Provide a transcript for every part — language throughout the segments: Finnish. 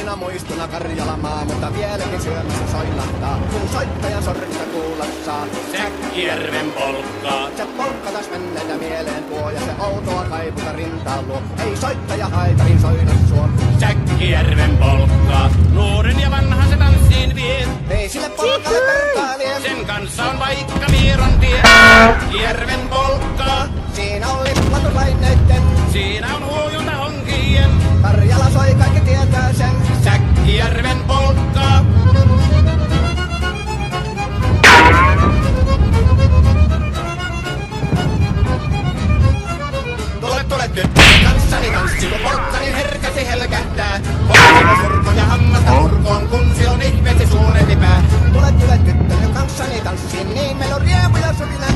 kauniina muistona Karjalamaa, mutta vieläkin syömässä soilahtaa, kun soittajan sormista kuulossaa. Säkkijärven polkkaa. Se polkka taas menneitä mieleen tuo, ja se outoa kaiputa rintaan luo. Ei soittaja haitarin soida suo. Säkkijärven polkkaa. Nuoren ja vanhan se tanssiin vie. Ei sille polkalle vertailee. Sen kanssa on vaikka Mieron tie. Säkkijärven polkkaa. Siinä on lippatuslaineitten. Siinä on huojunta honkien. Karjala soi, kaikki tietää sen. Säkkijärven polkkaa. Tule tyttöjen kanssani tanssi, kun polkkani herkäsi helkähtää. Polkkani surko ja hammasta kurkoon, kun se on ihmeesi suurempi pää. Tule tyttöjen kanssani tanssiin, niin meillä on riemu ja surinää.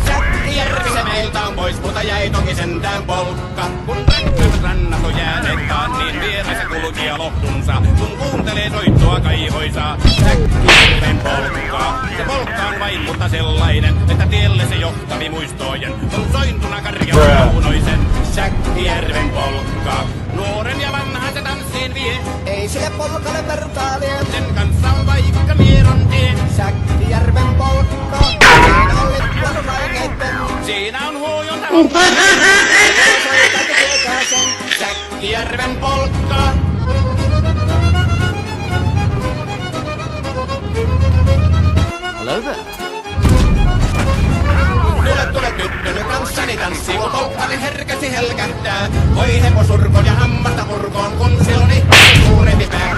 Säkkijärvi meiltä on pois, mutta jäi toki sentään polkka. Kun rakkaat rannat on jääneet taan, niin vieressä kulkija lohtunsa. Kun kuuntelee soittoa kaihoisaa, Säkkijärven polkkaa. Se polkka on vain, mutta sellainen, että tielle se johtavi muistojen. On sointuna Karjalan kaunoisen, Säkkijärven polkkaa. Nuoren ja vanhan se tanssiin vie. Ei sille polkalle vertailee. Sen kanssa on vaikka Mieron tie. Säkkijärven polkka. Siinä on lippatuslaineitten. Siinä on huojunta Kaikki tietää sen. Säkkijärven polkkaa. Hello there. Tule tyttönen kanssani tanssi, kun polkkani herkäsi helkähtää. Oi hevosurko ja hammasta purkoon, kun se on ihmeesi suurempi pää.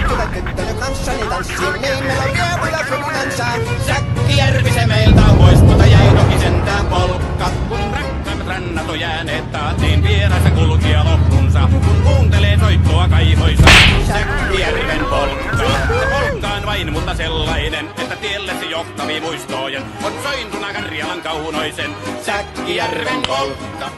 Tule tyttönen kanssani tanssiin, niin meillä on riemu ja surinansa. Säkkijärvi se meiltä on pois, mutta jäi toki sentään polkka. Kun rakkaimmat rannat on jääneet taat, niin vierässä kulkija lohtunsa. Kun kuuntelee soittoa kaihoissa, Säkkijärven polkka. Se polkka on vain, mutta sellainen, että tielle se johtavi muistojen. On sointuna Karjalan kaunoisen, Säkkijärven polkka.